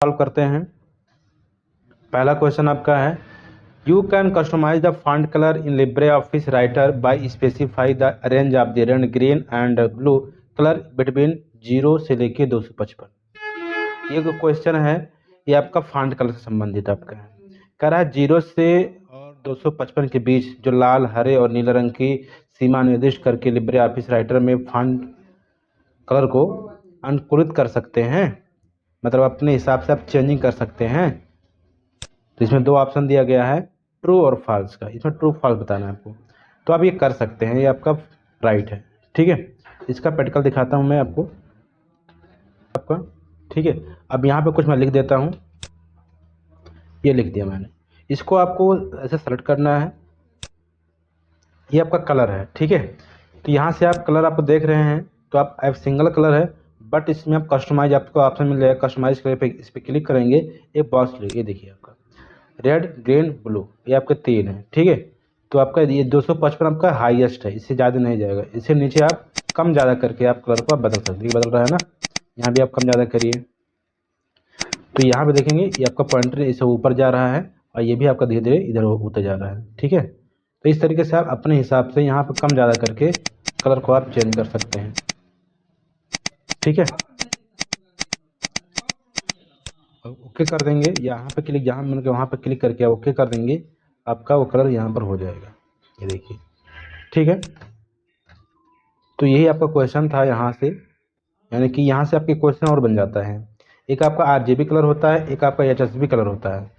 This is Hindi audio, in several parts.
सॉल्व करते हैं। पहला क्वेश्चन आपका है, you can customize the font colour in libre office writer by specify the range of the red green and blue colour between 0 से लेके 255। ये जो क्वेश्चन है ये आपका फॉन्ट कलर से संबंधित आपका है। कह रहा है 0 से और 255 के बीच जो लाल, हरे और नीले रंग की सीमा निर्दिष्ट करके लिब्रे ऑफिस राइटर में फॉन्ट कलर को अनुकूलित कर सकते हैं, मतलब अपने हिसाब से आप चेंजिंग कर सकते हैं। तो इसमें दो ऑप्शन दिया गया है, ट्रू और फॉल्स का। इसमें ट्रू फॉल्स बताना है आपको, तो आप ये कर सकते हैं, ये आपका राइट है। ठीक है, इसका प्रैक्टिकल दिखाता हूँ मैं आपको आपका। ठीक है, अब यहाँ पे कुछ मैं लिख देता हूँ, ये लिख दिया मैंने। इसको आपको ऐसे सेलेक्ट करना है, ये आपका कलर है। ठीक है, तो यहाँ से आप कलर आपको देख रहे हैं, तो आप सिंगल कलर है, बट इसमें आप कस्टमाइज, आपको ऑप्शन मिल जाएगा कस्टमाइज कलर पे। इस पर क्लिक करेंगे, एक बॉक्स ये देखिए आपका रेड, ग्रीन, ब्लू, ये आपके 3 है। ठीक है, तो आपका ये 255 आपका हाईएस्ट है, इससे ज़्यादा नहीं जाएगा। इससे नीचे आप कम ज़्यादा करके आप कलर को आप बदल सकते हैं। बदल रहा है ना, यहाँ भी आप कम ज़्यादा करिए, तो यहाँ पे देखेंगे ये आपका पॉइंटर इसे ऊपर जा रहा है और ये भी आपका धीरे धीरे इधर होते जा रहा है। ठीक है, तो इस तरीके से आप अपने हिसाब से यहाँ पे कम ज़्यादा करके कलर को आप चेंज कर सकते हैं। ठीक है, ओके कर देंगे, यहाँ पे क्लिक, जहाँ मैंने वहाँ पे क्लिक करके ओके कर देंगे, आपका वो कलर यहाँ पर हो जाएगा, ये देखिए। ठीक है, तो यही आपका क्वेश्चन था यहाँ से, यानी कि यहाँ से आपके क्वेश्चन और बन जाता है। एक आपका RGB कलर होता है, एक आपका HSB कलर होता है,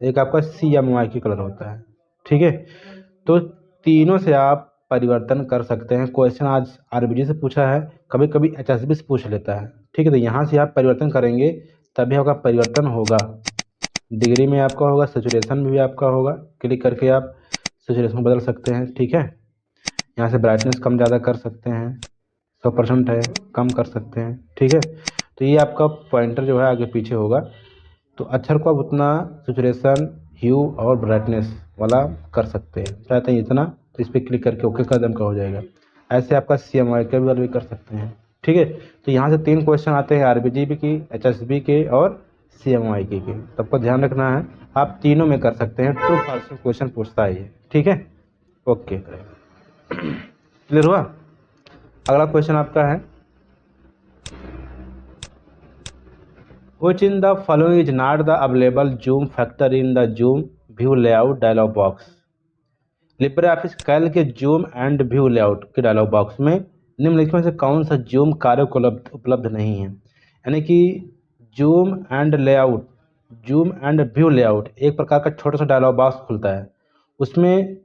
एक आपका CMYK कलर होता है। ठीक है, तो तीनों से आप परिवर्तन कर सकते हैं। क्वेश्चन आज RBG से पूछा है, कभी कभी HSB से पूछ लेता है। ठीक है, तो यहाँ से आप परिवर्तन करेंगे तभी आपका परिवर्तन होगा। डिग्री में आपका होगा, सेचुरेशन में भी आपका होगा। क्लिक करके आप सेचुरेशन बदल सकते हैं। ठीक है, यहाँ से ब्राइटनेस कम ज़्यादा कर सकते हैं, 100% है, कम कर सकते हैं। ठीक है, तो ये आपका पॉइंटर जो है आगे पीछे होगा, तो अक्षर को आप उतना सेचुरेशन, ह्यू और ब्राइटनेस वाला कर सकते हैं। चाहते हैं इतना, तो इस पर क्लिक करके ओके कर दें का हो जाएगा। ऐसे आपका CMYK भी कर सकते हैं। ठीक है, तो यहाँ से 3 क्वेश्चन आते हैं, RBG के, HSB के और CMYK के। सबको ध्यान रखना है, आप तीनों में कर सकते हैं। ट्रू फॉल्स क्वेश्चन पूछता है ये। ठीक है, ओके, क्लियर हुआ। अगला क्वेश्चन आपका है, Which in the following is not the available zoom factor in the zoom view layout dialog box? Libre office Calc के जूम एंड व्यू लेआउट के डायलॉग बॉक्स में निम्नलिखित में से कौन सा जूम कार्य को उपलब्ध नहीं है। यानी कि zoom and layout, zoom and view layout एक प्रकार का छोटा सा डायलॉग बॉक्स खुलता है, उसमें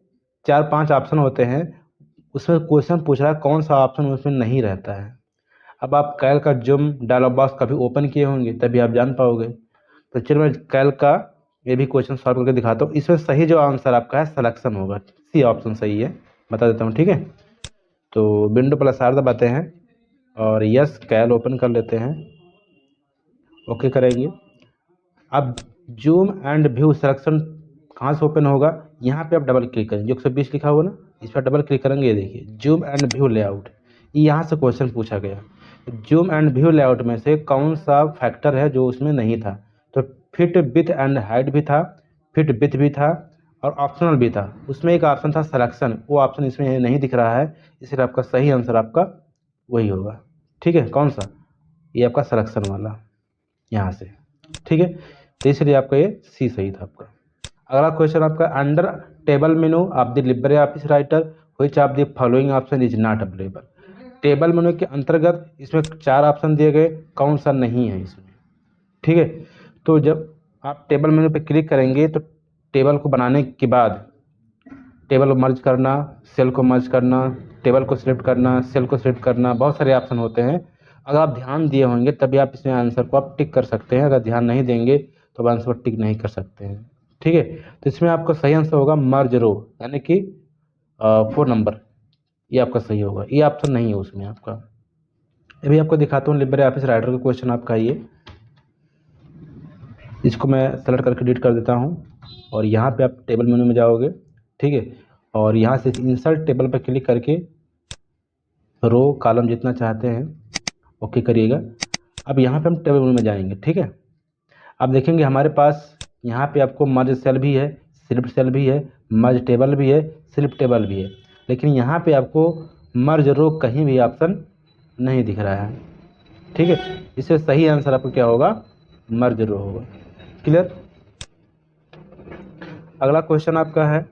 4-5 ऑप्शन होते हैं। उसमें क्वेश्चन पूछ रहा है कौन सा ऑप्शन उसमें नहीं रहता है। अब आप कैल का जूम डायलॉग बॉक्स कभी ओपन किए होंगे, तभी आप जान पाओगे। तो चलिए मैं कैल का ये भी क्वेश्चन सॉल्व करके दिखाता हूँ। इसमें सही जो आंसर आपका है सिलेक्शन होगा, सी ऑप्शन सही है, बता देता हूँ। ठीक है, तो विंडो +R दबाते हैं और यस कैल ओपन कर लेते हैं, ओके करेंगे। अब जूम एंड व्यू सिलेक्शन कहाँ से ओपन होगा, यहाँ पे आप डबल क्लिक करेंगे, जो 120 लिखा हुआ ना, इस पर डबल क्लिक करेंगे। ये देखिए जूम एंड व्यू लेआउट, यहाँ से क्वेश्चन पूछा गया। जूम एंड व्यू लेआउट में से कौन सा फैक्टर है जो उसमें नहीं था। तो फिट विथ एंड हाइट भी था, फिट विथ भी था और ऑप्शनल भी था। उसमें एक ऑप्शन था सिलेक्शन, वो ऑप्शन इसमें नहीं दिख रहा है, इसलिए आपका सही आंसर आपका वही होगा। ठीक है, कौन सा, ये आपका सिलेक्शन वाला यहाँ से। ठीक है, तो इसलिए आपका ये सी सही था आपका। अगला क्वेश्चन आपका, under table menu of the libre office writer which of the following option is not available. Table मेनू के अंतर्गत इसमें 4 ऑप्शन दिए गए, कौन सा नहीं है इसमें। ठीक है, तो जब आप टेबल मेनू पे क्लिक करेंगे तो टेबल को बनाने के बाद टेबल को मर्ज करना, सेल को मर्ज करना, टेबल को सिलेक्ट करना, सेल को सिलेक्ट करना, बहुत सारे ऑप्शन होते हैं। अगर आप ध्यान दिए होंगे तभी आप इसमें आंसर को आप टिक कर सकते हैं, अगर ध्यान नहीं देंगे तो आप आंसर को टिक नहीं कर सकते हैं। ठीक है, तो इसमें आपका सही आंसर होगा मर्ज रो, यानी कि 4 नंबर, ये आपका सही होगा। ये ऑप्शन नहीं है उसमें आपका। अभी आपको दिखाता हूँ लिब्रे ऑफिस राइटर का क्वेश्चन आपका ये, इसको मैं सेलेक्ट करके डिलीट कर देता हूँ और यहाँ पे आप टेबल मेनू में जाओगे। ठीक है, और यहाँ से इंसर्ट टेबल पर क्लिक करके रो कॉलम जितना चाहते हैं ओके करिएगा। अब यहाँ पे हम टेबल मेनू में जाएंगे। ठीक है, अब देखेंगे हमारे पास यहाँ पे आपको मर्ज सेल भी है, स्लिप सेल भी है, मर्ज टेबल भी है, स्लिप टेबल भी है, लेकिन यहाँ पे आपको मर्ज रो कहीं भी ऑप्शन नहीं दिख रहा है। ठीक है, इससे सही आंसर आपको क्या होगा, मर्ज रो होगा। क्लियर। अगला क्वेश्चन आपका है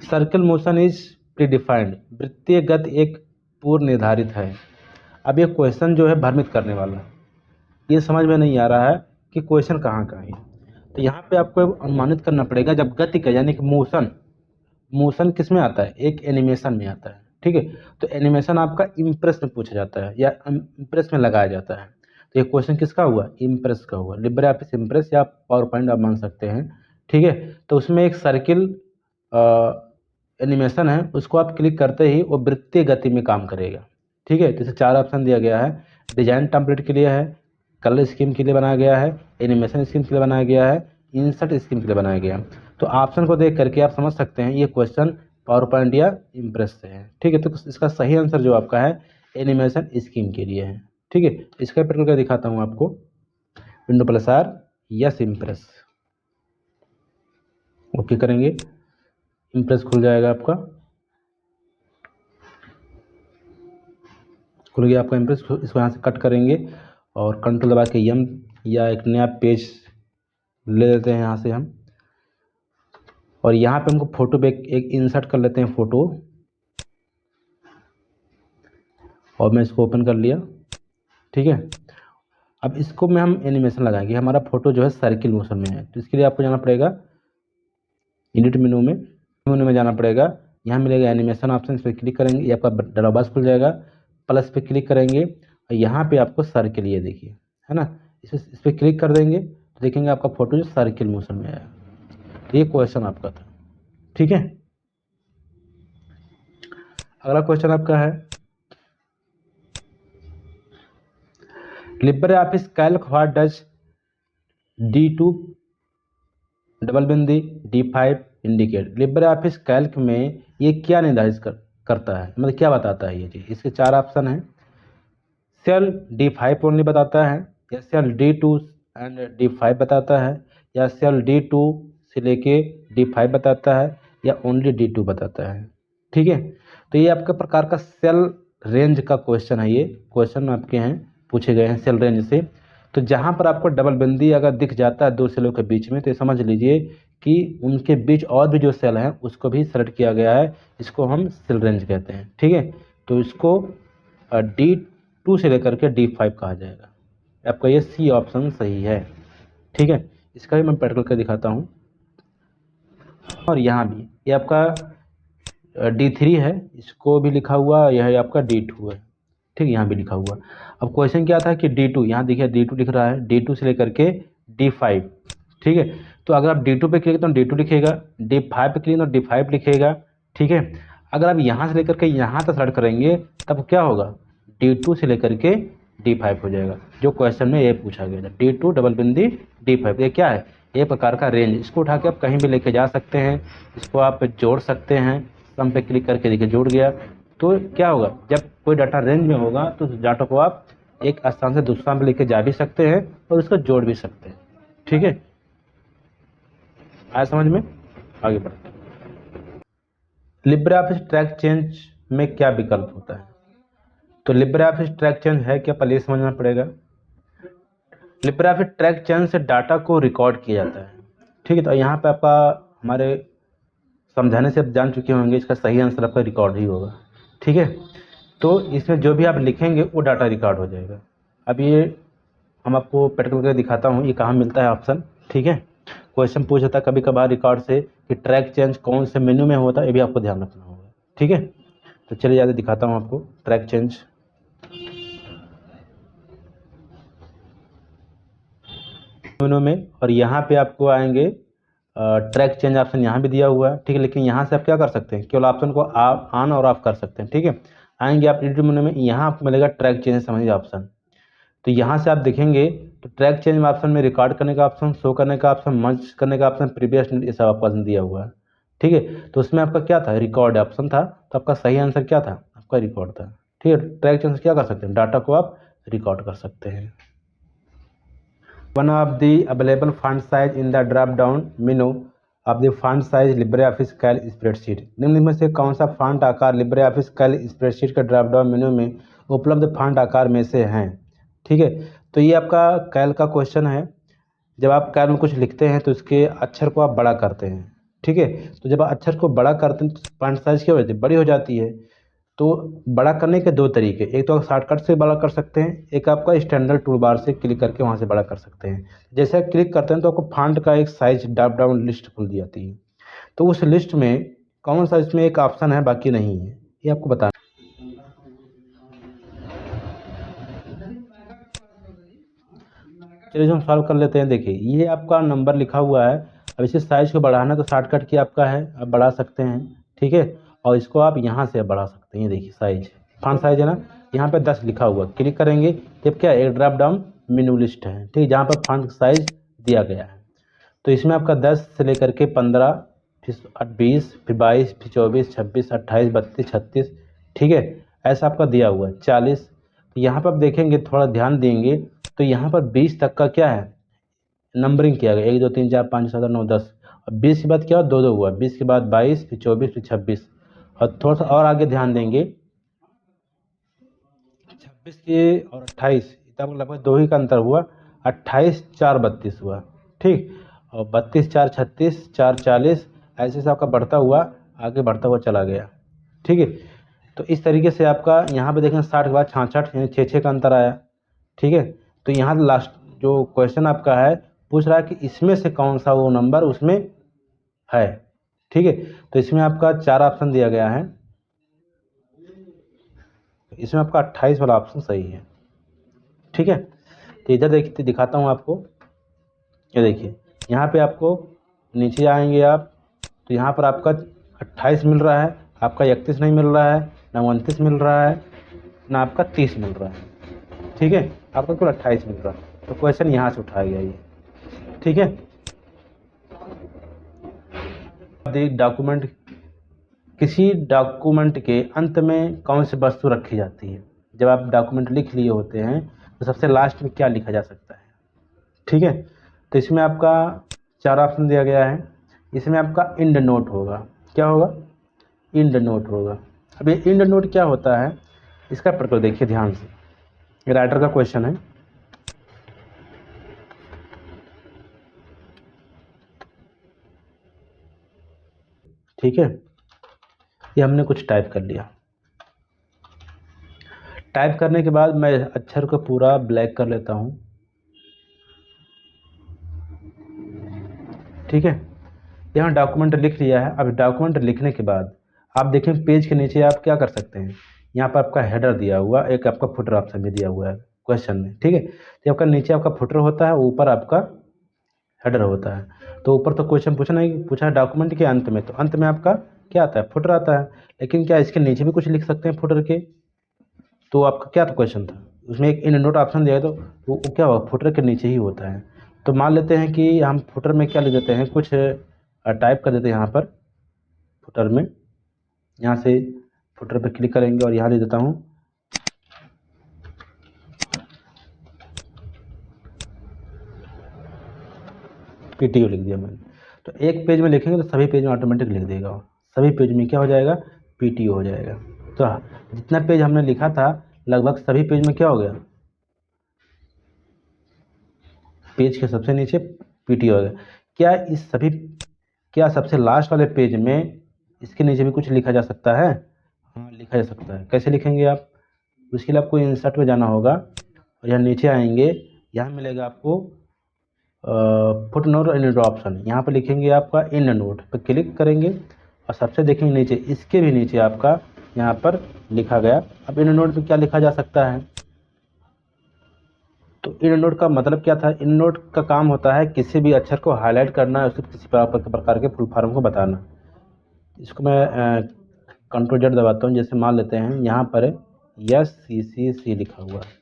सर्कल मोशन इज प्रीडिफाइंड, वृत्तीय गति एक पूर्व निर्धारित है। अब ये क्वेश्चन जो है भ्रमित करने वाला है, ये समझ में नहीं आ रहा है कि क्वेश्चन कहाँ का है। तो यहाँ पे आपको अनुमानित करना पड़ेगा, जब गति का यानी कि मोशन किस में आता है, एक एनिमेशन में आता है। ठीक है, तो एनिमेशन आपका इम्प्रेस में पूछा जाता है या इम्प्रेस में लगाया जाता है। तो ये क्वेश्चन किसका हुआ, इम्प्रेस का हुआ, लिब्रे ऑफिस इम्प्रेस या पावर पॉइंट आप मान सकते हैं। ठीक है, तो उसमें एक सर्किल एनिमेशन है, उसको आप क्लिक करते ही वो वृत्तीय गति में काम करेगा। ठीक है, तो इसे 4 ऑप्शन दिया गया है, डिजाइन टेम्पलेट के लिए है, कलर स्कीम के लिए बनाया गया है, एनिमेशन स्कीम के लिए बनाया गया है, इंसर्ट स्कीम के लिए बनाया गया है। तो ऑप्शन को देख करके आप समझ सकते हैं ये क्वेश्चन पावर पॉइंट या इम्प्रेस से है। ठीक है, तो इसका सही आंसर जो आपका है एनिमेशन स्कीम के लिए है। ठीक है, इसका पेट करके दिखाता हूँ आपको, window plus R, yes impress, okay करेंगे, इम्प्रेस खुल जाएगा आपका, खुल गया आपका इम्प्रेस। इसको यहाँ से कट करेंगे और कंट्रोल दबा के यम या एक नया पेज ले लेते हैं यहाँ से हम, और यहाँ पे हमको फोटो पे एक इंसर्ट कर लेते हैं फोटो, और मैं इसको ओपन कर लिया। ठीक है, अब इसको में हम एनिमेशन लगाएंगे, हमारा फोटो जो है सर्किल मोशन में है, तो इसके लिए आपको जाना पड़ेगा एडिट मेनू में जाना पड़ेगा, यहाँ मिलेगा एनिमेशन ऑप्शन, इस पर क्लिक करेंगे, ये आपका डायलॉग बॉक्स खुल जाएगा, प्लस पे क्लिक करेंगे और यहाँ पे आपको सर्किल, ये देखिए है ना, इस पर क्लिक कर देंगे तो देखेंगे आपका फोटो जो सर्किल मोशन में आया। तो ये क्वेश्चन आपका था। ठीक है, अगला क्वेश्चन आपका है Libre office Calc what does D2 double bindi D5 indicate. Libre office Calc में ये क्या निर्धारित करता है, मतलब क्या बताता है ये चीज़। इसके 4 ऑप्शन हैं, सेल D5 ओनली बताता है, या सेल D2 एंड D5 बताता है, या सेल D2 से लेके D5 बताता है, या ओनली D2 बताता है। ठीक है, तो ये आपका प्रकार का सेल रेंज का क्वेश्चन है, ये क्वेश्चन आपके हैं पूछे गए हैं सेल रेंज से। तो जहाँ पर आपको डबल बिंदी अगर दिख जाता है 2 सेलों के बीच में, तो ये समझ लीजिए कि उनके बीच और भी जो सेल हैं उसको भी सेलेक्ट किया गया है, इसको हम सेल रेंज कहते हैं। ठीक है, तो इसको D2 से लेकर के D5 कहा जाएगा। आपका ये सी ऑप्शन सही है। ठीक है, इसका भी मैं प्रैक्टिकल करके दिखाता हूँ, और यहाँ भी ये आपका D3 है, इसको भी लिखा हुआ, यह है आपका D2 है। ठीक है, यहाँ भी लिखा हुआ। अब क्वेश्चन क्या था कि D2, यहाँ देखिए D2 लिख रहा है, D2 से लेकर के D5। ठीक है, तो अगर आप D2 पे क्लिक तो D2 लिखेगा, D5 पे क्लिक तो D5 लिखेगा। ठीक है, अगर आप यहाँ से लेकर के यहाँ तक सेलेक्ट करेंगे तब क्या होगा, D2 से लेकर के D5 हो जाएगा, जो क्वेश्चन में ये पूछा गया था, D2 डबल बिंदी D5। ये क्या है, एक प्रकार का रेंज, इसको उठा के आप कहीं भी लेके जा सकते हैं, इसको आप जोड़ सकते हैं। सम पे क्लिक करके देखिए जुड़ गया। तो क्या होगा, जब कोई डाटा रेंज में होगा तो उस डाटा को आप एक स्थान से दूसरे स्थान पर लेके जा भी सकते हैं और उसको जोड़ भी सकते हैं। ठीक है, आया समझ में, आगे बढ़ते हैं। लिब्रे ऑफिस ट्रैक चेंज में क्या विकल्प होता है। तो लिब्रे ऑफिस ट्रैक चेंज है क्या, पहले समझना पड़ेगा। लिब्रे ऑफिस ट्रैक चेंज से डाटा को रिकॉर्ड किया जाता है। ठीक है, तो यहाँ पे आपका हमारे समझाने से आप जान चुके होंगे, इसका सही आंसर आपका रिकॉर्ड ही होगा। ठीक है, तो इसमें जो भी आप लिखेंगे वो डाटा रिकॉर्ड हो जाएगा। अब ये हम आपको प्रैक्टिकल करके दिखाता हूँ, ये कहाँ मिलता है ऑप्शन। ठीक है, क्वेश्चन पूछ जाता है कभी कभार रिकॉर्ड से कि ट्रैक चेंज कौन से मेन्यू में होता है, ये भी आपको ध्यान रखना होगा। ठीक है, तो चलिए ज़्यादा दिखाता हूँ आपको ट्रैक चेंज। मेन्यू में, और यहाँ पे आपको आएंगे ट्रैक चेंज ऑप्शन, यहाँ भी दिया हुआ है। ठीक है, लेकिन यहाँ से आप क्या कर सकते हैं, केवल ऑप्शन को ऑन और ऑफ कर सकते हैं। ठीक है, आएंगे आप एडिट मेन्यू में, यहाँ आपको मिलेगा ट्रैक चेंज समझिए ऑप्शन। तो यहाँ से आप देखेंगे तो ट्रैक चेंज में ऑप्शन में रिकॉर्ड करने का ऑप्शन, शो करने का ऑप्शन, मर्ज करने का ऑप्शन, प्रीवियस ये सब आपका दिया हुआ है। ठीक है, तो उसमें आपका क्या था, रिकॉर्ड ऑप्शन था, तो आपका सही आंसर क्या था, आपका रिकॉर्ड था। ठीक है, ट्रैक चेंज क्या कर सकते हैं, डाटा को आप रिकॉर्ड कर सकते हैं। One of the available fund size in the drop down menu of the fund size libre office calc spreadsheet. निम्न में से कौन सा फंड आकार लिब्रे ऑफिस कैल स्प्रेडशीट के ड्रॉप डाउन मेनू में उपलब्ध फंड आकार में से हैं? ठीक है, तो ये आपका कैल का क्वेश्चन है। जब आप कैल में कुछ लिखते हैं तो उसके अक्षर को आप बड़ा करते हैं। ठीक है, तो जब आप अक्षर को बड़ा करते हैं तो फंड साइज क्या हो जाती है? बड़ी हो जाती है। तो बड़ा करने के दो तरीके, एक तो आप शॉर्टकट से बड़ा कर सकते हैं, एक आपका स्टैंडर्ड टूल बार से क्लिक करके वहाँ से बड़ा कर सकते हैं। जैसे आप क्लिक करते हैं तो आपको फॉन्ट का एक साइज ड्रॉप डाउन लिस्ट खुल जाती है। तो उस लिस्ट में कौन सा इसमें एक ऑप्शन है बाकी नहीं है, ये आपको बताना। चलिए हम सॉल्व कर लेते हैं। देखिए ये आपका नंबर लिखा हुआ है, अब इसे साइज को बढ़ाना तो शॉर्टकट की आपका है, आप बढ़ा सकते हैं। ठीक है, और इसको आप यहाँ से बढ़ा सकते हैं। ये देखिए साइज, फॉन्ट साइज है ना, यहाँ पे 10 लिखा हुआ, क्लिक करेंगे जब क्या एक ड्रॉप डाउन मेनू लिस्ट है। ठीक है, जहाँ पर फॉन्ट साइज दिया गया है। तो इसमें आपका 10 से लेकर के 15, फिर 20, फिर 22, फिर 24, 26, 28, 32, 36। ठीक है, ऐसा आपका दिया हुआ है 40। तो यहाँ पर आप देखेंगे, थोड़ा ध्यान देंगे तो यहाँ पर 20 तक का क्या है, नंबरिंग किया गया, 1 2 3 4 5 6 7 8 9 10। और 20 के बाद क्या हुआ, 2 2 हुआ, 20 के बाद 22, फिर 24, फिर 26। और थोड़ा सा और आगे ध्यान देंगे, 26 के और 28 इतना लगभग 2 ही का अंतर हुआ। 28 4 32 हुआ। ठीक, और 32 4 36, 4 40, ऐसे से आपका बढ़ता हुआ आगे बढ़ता हुआ चला गया। ठीक है, तो इस तरीके से आपका यहाँ पे देखें 60 के बाद 66, यानी 6 का अंतर आया। ठीक है, तो यहाँ लास्ट जो क्वेश्चन आपका है पूछ रहा है कि इसमें से कौन सा वो नंबर उसमें है। ठीक है, तो इसमें आपका 4 ऑप्शन दिया गया है, इसमें आपका 28 वाला ऑप्शन सही है। ठीक है, तो इधर देखिए दिखाता हूँ आपको। ये देखिए यहाँ पे आपको नीचे आएंगे आप तो यहाँ पर आपका 28 मिल रहा है, आपका 31 नहीं मिल रहा है, ना 29 मिल रहा है, ना आपका 30 मिल रहा है। ठीक है, आपका कुल 28 मिल रहा है। तो क्वेश्चन यहाँ से उठाया गया ये। ठीक है, डॉक्यूमेंट, किसी डॉक्यूमेंट के अंत में कौन सी वस्तु रखी जाती है? जब आप डॉक्यूमेंट लिख लिए होते हैं तो सबसे लास्ट में क्या लिखा जा सकता है? ठीक है, तो इसमें आपका 4 ऑप्शन दिया गया है। इसमें आपका इंड नोट होगा। क्या होगा? इंड नोट होगा। अब ये इंड नोट क्या होता है, इसका प्रकार देखिए ध्यान से, ये राइटर का क्वेश्चन है। ठीक है, ये हमने कुछ टाइप कर लिया। टाइप करने के बाद मैं अक्षर को पूरा ब्लैक कर लेता हूँ। ठीक है, यहाँ डॉक्यूमेंट लिख लिया है। अब डॉक्यूमेंट लिखने के बाद आप देखें पेज के नीचे आप क्या कर सकते हैं, यहाँ पर आपका हेडर दिया हुआ, एक आपका फुटर ऑप्शन भी दिया हुआ है क्वेश्चन में। ठीक है, तो आपका नीचे आपका फुटर होता है, ऊपर आपका हेडर होता है। तो ऊपर तो क्वेश्चन पूछा है डॉक्यूमेंट के अंत में, तो अंत में आपका क्या आता है, फुटर आता है। लेकिन क्या इसके नीचे भी कुछ लिख सकते हैं फुटर के? तो आपका क्या तो क्वेश्चन था, उसमें एक इन नोट ऑप्शन दिया है, तो वो क्या होगा, फुटर के नीचे ही होता है। तो मान लेते हैं कि हम फुटर में क्या ले देते हैं, कुछ टाइप कर देते हैं यहाँ पर फुटर में। यहाँ से फुटर पे क्लिक करेंगे और यहाँ दे देता हूँ पीटीओ, लिख दिया मैंने। तो एक पेज में लिखेंगे तो सभी पेज में ऑटोमेटिक लिख देगा, सभी पेज में क्या हो जाएगा, पीटीओ हो जाएगा। तो जितना पेज हमने लिखा था लगभग सभी पेज में क्या हो गया, पेज के सबसे नीचे पीटीओ हो गया। क्या सबसे लास्ट वाले पेज में इसके नीचे भी कुछ लिखा जा सकता है? हाँ, लिखा जा सकता है। कैसे लिखेंगे आप? उसके लिए आपको इंसर्ट में जाना होगा और यहाँ नीचे आएंगे, यहाँ मिलेगा आपको फुट नोट एंड ऑप्शन, यहाँ पर लिखेंगे आपका इन नोट पर क्लिक करेंगे और सबसे देखेंगे नीचे, इसके भी नीचे आपका यहाँ पर लिखा गया। अब इन नोट में क्या लिखा जा सकता है? तो इन नोट का मतलब क्या था, इन नोट का काम होता है किसी भी अक्षर को हाईलाइट करना, उसको किसी प्रकार के फुल फॉर्म को बताना। इसको मैं कंट्रोल जेड दबाता हूँ। जैसे मान लेते हैं यहाँ पर SCCC लिखा हुआ है।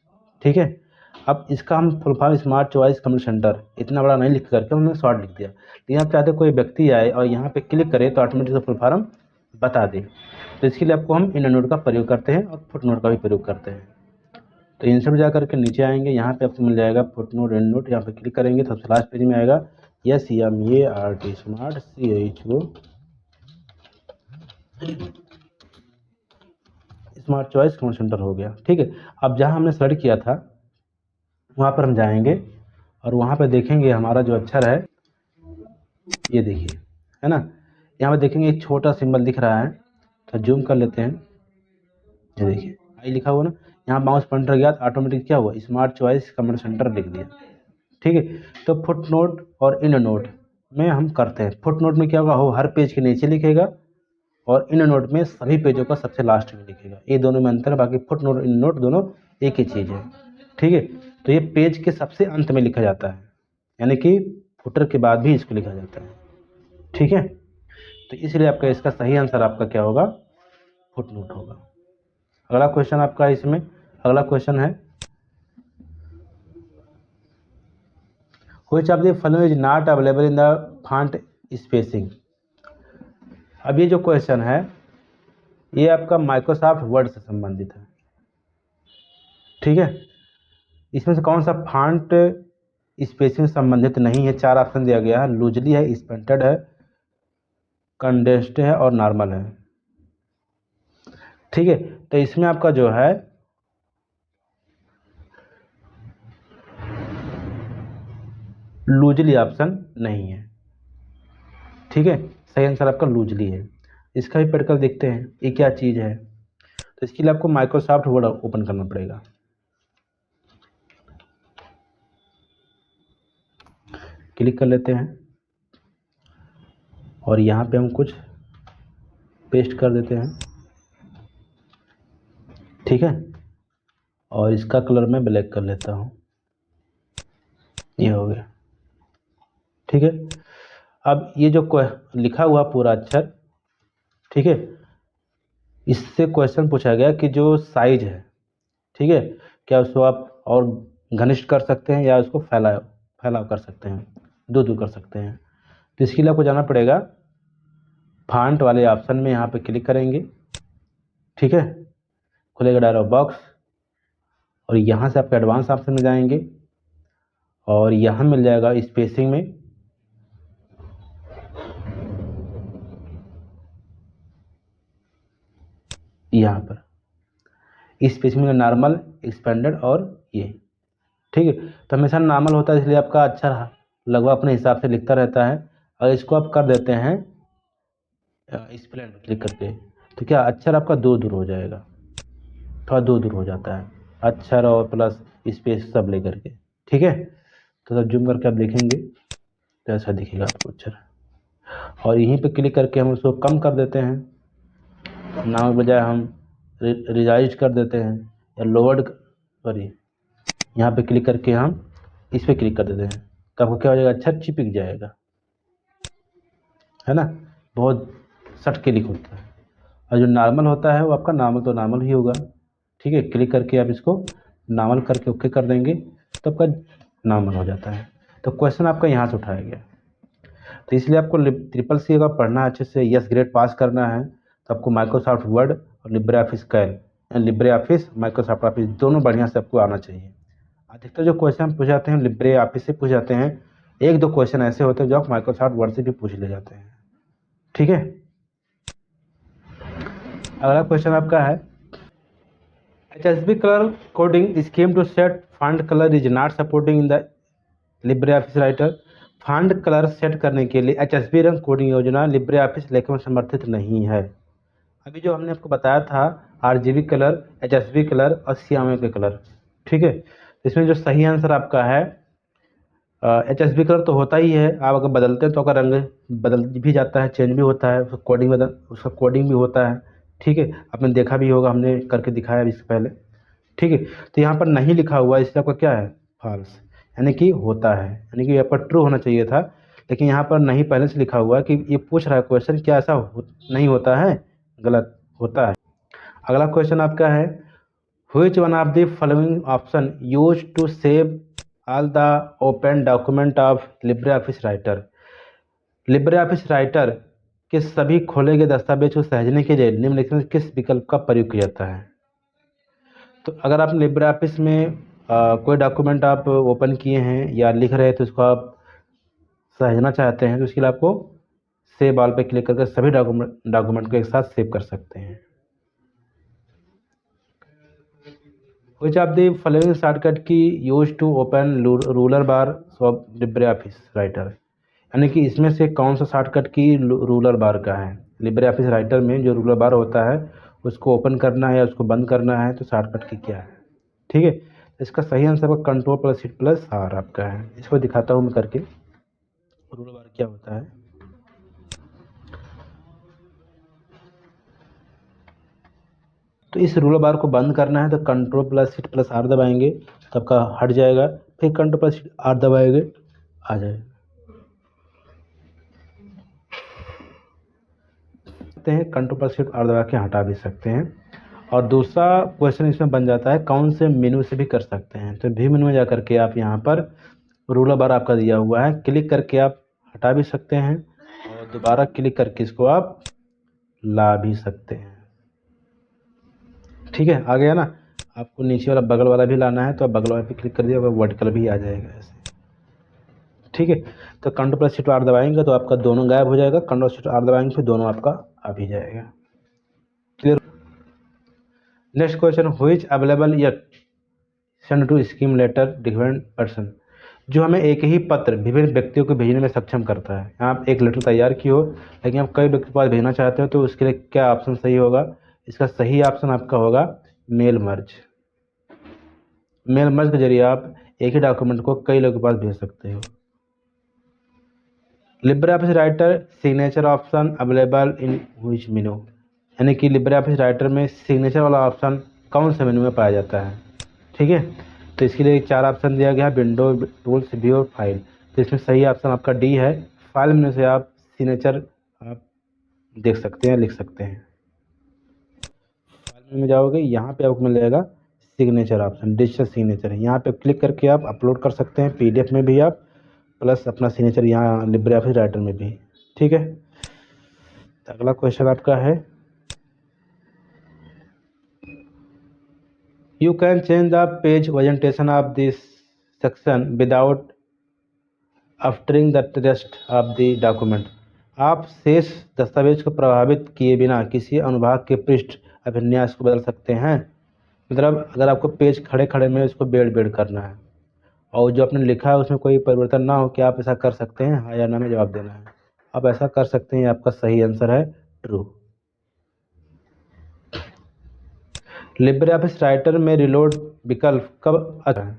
ठीक है, अब इसका हम full form smart choice community centre, इतना बड़ा नहीं लिख करके हमने शॉर्ट लिख दिया। लेकिन आप चाहते कोई व्यक्ति आए और यहाँ पे क्लिक करे तो ऑटोमेटिक फुल फॉर्म बता दे। तो इसके लिए आपको हम इन नोट का प्रयोग करते हैं और फुट नोट का भी प्रयोग करते हैं। तो इंसर्ट जा करके नीचे आएंगे, यहाँ पे आपको मिल जाएगा फुट नोट एंड नोट, यहाँ पे क्लिक करेंगे तो सबसे लास्ट पेज में आएगा SMART smart CHO smart choice comment centre हो गया। ठीक है, अब जहाँ हमने सेलेक्ट किया था वहाँ पर हम जाएंगे और वहाँ पर देखेंगे हमारा जो अक्षर है, ये देखिए, है ना, यहाँ पर देखेंगे एक छोटा सिंबल दिख रहा है, तो जूम कर लेते हैं। ये देखिए आई लिखा हुआ ना, यहाँ माउस पॉइंटर गया तो ऑटोमेटिक क्या हुआ, स्मार्ट चॉइस कमेंट सेंटर लिख दिया। ठीक है, तो फुट नोट और इन नोट में हम करते हैं। फुट नोट में क्या होगा, वो हर पेज के नीचे लिखेगा और इन नोट में सभी पेजों का सबसे लास्ट में लिखेगा। ये दोनों में अंतर है, बाकी फुट नोट इन नोट दोनों एक ही चीज़ है। ठीक है, तो ये पेज के सबसे अंत में लिखा जाता है, यानी कि फुटर के बाद भी इसको लिखा जाता है। ठीक है, तो इसलिए आपका इसका सही आंसर आपका क्या होगा, फुट नोट होगा। अगला क्वेश्चन आपका इसमें, अगला क्वेश्चन है which of the following is not available in the font spacing. अब ये जो क्वेश्चन है ये आपका माइक्रोसॉफ्ट वर्ड से संबंधित है। ठीक है, इसमें से कौन सा फॉन्ट स्पेसिंग संबंधित नहीं है। 4 ऑप्शन दिया गया है, लूजली है, स्पेंटेड है, कंडेंस्ड है और नॉर्मल है। ठीक है, तो इसमें आपका जो है लूजली ऑप्शन नहीं है। ठीक है, सही आंसर आपका लूजली है। इसका भी प्रैक्टिकल देखते हैं ये क्या चीज़ है। तो इसके लिए आपको माइक्रोसॉफ्ट वर्ड ओपन करना पड़ेगा। क्लिक कर लेते हैं और यहाँ पे हम कुछ पेस्ट कर देते हैं। ठीक है, और इसका कलर मैं ब्लैक कर लेता हूँ, ये हो गया। ठीक है, अब ये जो लिखा हुआ पूरा अक्षर, ठीक है, इससे क्वेश्चन पूछा गया कि जो साइज है, ठीक है, क्या उसको आप और घनिष्ठ कर सकते हैं या उसको फैलाव कर सकते हैं, दूर कर सकते हैं। तो इसके लिए आपको जाना पड़ेगा फॉन्ट वाले ऑप्शन में, यहाँ पे क्लिक करेंगे। ठीक है, खुलेगा डायलॉग बॉक्स और यहाँ से आप एडवांस ऑप्शन में जाएंगे और यहाँ मिल जाएगा स्पेसिंग में यहाँ पर स्पेसिंग में नॉर्मल, एक्सपेंडेड और ये। ठीक है, तो हमेशा नॉर्मल होता है, इसलिए आपका अक्षर लगभग अपने हिसाब से लिखता रहता है। अगर इसको आप कर देते हैं स्प्लेंड में क्लिक करके, तो क्या अक्षर आपका दूर हो जाएगा, थोड़ा दूर हो जाता है अक्षर और प्लस स्पेस सब लेकर के। ठीक है, तो जब जूम करके आप देखेंगे तो ऐसा दिखेगा आपको अक्षर। और यहीं पे क्लिक करके हम उसको कम कर देते हैं, नाम के बजाय हम रिजाइज कर देते हैं या लोवर्ड, सॉरी यहाँ पे क्लिक करके हम इस पर क्लिक कर देते हैं, तो आपको क्या हो जाएगा, अक्षर चिपक जाएगा, है ना, बहुत सट के लिख होता है। और जो नॉर्मल होता है वो आपका नॉर्मल तो नॉर्मल ही होगा। ठीक है, क्लिक करके आप इसको नॉर्मल करके ओके कर देंगे तो आपका नॉर्मल हो जाता है। तो क्वेश्चन आपका यहाँ से उठाया गया। तो इसलिए आपको CCC का पढ़ना अच्छे से, यस ग्रेड पास करना है, तो आपको माइक्रोसॉफ्ट वर्ड और लिब्रे ऑफिस कैल, लिब्रे ऑफिस माइक्रोसॉफ्ट ऑफिस दोनों बढ़िया से आपको आना चाहिए। अधिकतर जो क्वेश्चन पूछ जाते हैं लिब्रे ऑफिस से पूछ जाते हैं, 1-2 क्वेश्चन ऐसे होते हैं जो आप माइक्रोसॉफ्ट वर्ड से भी पूछ ले जाते हैं। ठीक है, अगला क्वेश्चन आपका है HSB colour coding scheme to set font colour is not supporting in the libre office writer. Font colour set करने के लिए HSB रंग कोडिंग योजना लिब्रे ऑफिस लेखन में समर्थित नहीं है। अभी जो हमने आपको बताया था RGB कलर, HSB कलर और CMYK कलर। ठीक है, इसमें जो सही आंसर आपका है HSB कलर तो होता ही है, आप अगर बदलते हैं तो अगर रंग बदल भी जाता है, चेंज भी होता है, उसका कोडिंग भी होता है। ठीक है, आपने देखा भी होगा, हमने करके दिखाया इससे पहले। ठीक है, तो यहाँ पर नहीं लिखा हुआ इसलिए आपका क्या है, फॉल्स, यानी कि होता है, यानी कि आपका ट्रू होना चाहिए था, लेकिन यहाँ पर नहीं पहले से लिखा हुआ है कि ये पूछ रहा है क्वेश्चन, क्या ऐसा नहीं होता है, गलत होता है। अगला क्वेश्चन आपका है which one of the following option use to save all the open document of libre office writer. Libre office writer के सभी खोले गए दस्तावेज को सहेजने के लिए निम्नलिखित में किस विकल्प का प्रयोग किया जाता है। तो अगर आप लिब्रे ऑफिस में कोई डॉक्यूमेंट आप ओपन किए हैं या लिख रहे हैं तो उसको आप सहेजना चाहते हैं तो उसके लिए आपको सेव ऑल पे क्लिक करके सभी डॉक्यूमेंट को एक साथ सेव कर सकते हैं। Which of the following shortcut की use to open ruler bar of libre office writer, यानी कि इसमें से कौन सा शॉर्टकट की रूलर बार का है। लिब्रे ऑफिस राइटर में जो रूलर बार होता है उसको ओपन करना है या उसको बंद करना है तो शॉर्टकट की क्या है। ठीक है, इसका सही आंसर आपका control plus shift plus R आपका है। इसको दिखाता हूँ मैं करके रूलर बार क्या होता है। तो इस रूलर बार को बंद करना है तो control plus shift plus R दबाएंगे तो आपका हट जाएगा, फिर कंट्रोल प्लस शिफ्ट आर दबाएंगे आ जाएगा। हैं कंट्रोल प्लस शिफ्ट आर दबा के हटा भी सकते हैं। और दूसरा क्वेश्चन इसमें बन जाता है कौन से मेनू से भी कर सकते हैं। तो भी मेनू में जा करके आप यहाँ पर रूलर बार आपका दिया हुआ है, क्लिक करके आप हटा भी सकते हैं और दोबारा क्लिक करके इसको आप ला भी सकते हैं। ठीक है, आ गया ना। आपको नीचे वाला बगल वाला भी लाना है तो आप बगल वाले पे क्लिक कर दिया, वर्टिकल भी आ जाएगा ऐसे। ठीक है, तो कंट्रोल प्लस शिफ्ट आर दबाएंगे तो आपका दोनों गायब हो जाएगा, कंट्रोल शिफ्ट आर दबाएंगे फिर दोनों आपका आ भी जाएगा। Clear. Next question, which available yet send to scheme letter different person, जो हमें एक ही पत्र विभिन्न व्यक्तियों को भेजने में सक्षम करता है। आप एक लेटर तैयार की हो लेकिन आप कई व्यक्ति के पास भेजना चाहते हो तो उसके लिए क्या ऑप्शन सही होगा। इसका सही ऑप्शन आपका होगा मेल मर्ज। मेल मर्ज के जरिए आप एक ही डॉक्यूमेंट को कई लोगों के पास भेज सकते हो। Libre office writer signature option available in which मेनू, यानी कि लिब्रे ऑफिस राइटर में सिग्नेचर वाला ऑप्शन कौन से मेनू में पाया जाता है। ठीक है, तो इसके लिए 4 ऑप्शन दिया गया है, विंडो, टूल्स, व्यू और फाइल। तो इसमें सही ऑप्शन आपका डी है। फाइल मेनू से आप सिग्नेचर आप देख सकते हैं, लिख सकते हैं। फाइल मेनू में जाओगे, यहाँ पे आपको मिल जाएगा सिग्नेचर ऑप्शन, डिजिटल सिग्नेचर। यहाँ पे क्लिक करके आप अपलोड कर सकते हैं PDF में भी आप, प्लस अपना सिग्नेचर यहाँ लिब्रे ऑफिस राइटर में भी। ठीक है, तो अगला क्वेश्चन आपका है, you can change the page orientation of this section without altering the rest of the document. आप शेष दस्तावेज को प्रभावित किए बिना किसी अनुभाग के पृष्ठ अभिन्यास को बदल सकते हैं। मतलब अगर आपको पेज खड़े खड़े में उसको बेड़ बेड़ करना है और जो आपने लिखा है उसमें कोई परिवर्तन ना हो, क्या आप ऐसा कर सकते हैं? हाँ या ना में जवाब देना है। आप ऐसा कर सकते हैं, आपका सही आंसर है ट्रू। लिब्रे ऑफिस राइटर में रिलोड विकल्प कब आता है?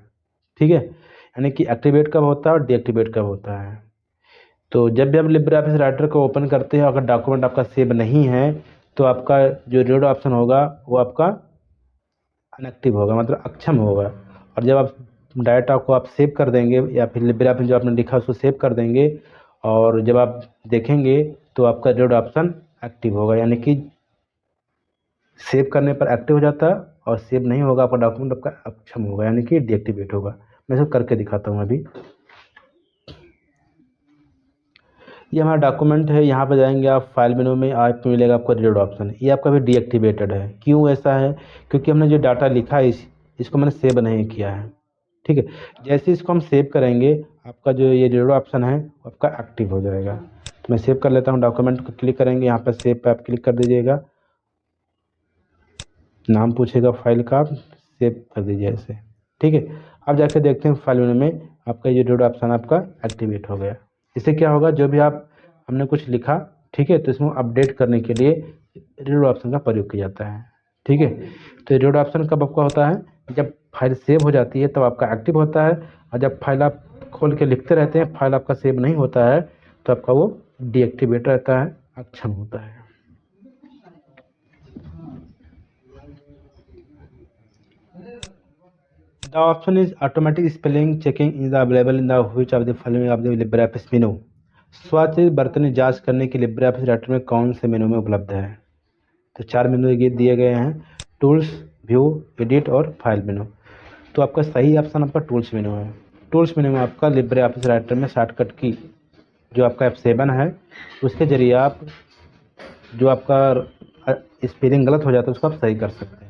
ठीक है, यानी कि एक्टिवेट कब होता है और डीएक्टिवेट कब होता है। तो जब भी आप लिब्रे ऑफिस राइटर को ओपन करते हैं, अगर डॉक्यूमेंट आपका सेव नहीं है तो आपका जो रिलोड ऑप्शन होगा वो आपका अनएक्टिव होगा, मतलब अक्षम होगा। और जब आप डाटा को आप सेव कर देंगे या फिर लिब्रे ऑफिस जो आपने लिखा उसको सेव कर देंगे और जब आप देखेंगे तो आपका रिलोड ऑप्शन एक्टिव होगा, यानी कि सेव करने पर एक्टिव हो जाता है और सेव नहीं होगा आपका डॉक्यूमेंट आपका अक्षम होगा, यानी कि डीएक्टिवेट होगा। मैं इसको करके दिखाता हूँ अभी। ये हमारा डॉक्यूमेंट है, यहाँ पर जाएंगे आप फाइल मेनू में, आपको मिलेगा आपको रिलोड ऑप्शन। ये आपका भी डीएक्टिवेटेड है। क्यों ऐसा है? क्योंकि हमने जो डाटा लिखा है इसको मैंने सेव नहीं किया है। ठीक है, जैसे इसको हम सेव करेंगे आपका जो ये रिलोड ऑप्शन है आपका एक्टिव हो जाएगा। तो मैं सेव कर लेता हूँ, डॉक्यूमेंट को क्लिक करेंगे, यहाँ पर सेव पे आप क्लिक कर दीजिएगा, नाम पूछेगा फाइल का, आप सेव कर दीजिए ऐसे। ठीक है, अब जाके देखते हैं फाइल मेनू में आपका ये रिलोड ऑप्शन आपका एक्टिवेट हो गया। इससे क्या होगा, जो भी आप हमने कुछ लिखा, ठीक है, तो इसमें अपडेट करने के लिए रिलोड ऑप्शन का प्रयोग किया जाता है। ठीक है, तो रिलोड ऑप्शन कब आपका होता है? जब फाइल सेव हो जाती है तब आपका एक्टिव होता है, और जब फाइल आप खोल के लिखते रहते हैं फाइल आपका सेव नहीं होता है तो आपका वो डीएक्टिवेट रहता है, अक्षम होता है। The option is automatic spelling checking is available in the which of the following of the LibreOffice menu। स्वचालित बर्तनी जांच करने के लिब्रे ऑफिस राइटर में कौन से मेनू में उपलब्ध है? तो 4 मेनू ये दिए गए हैं, टूल्स, व्यू, एडिट और फाइल मेनू। तो आपका सही ऑप्शन आपका टूल्स मेनू है। टूल्स मेनू में आपका लिब्रे ऑफिस राइटर में शॉर्टकट की जो आपका F7 है उसके जरिए आप जो आपका स्पेलिंग गलत हो जाता है उसको आप सही कर सकते हैं।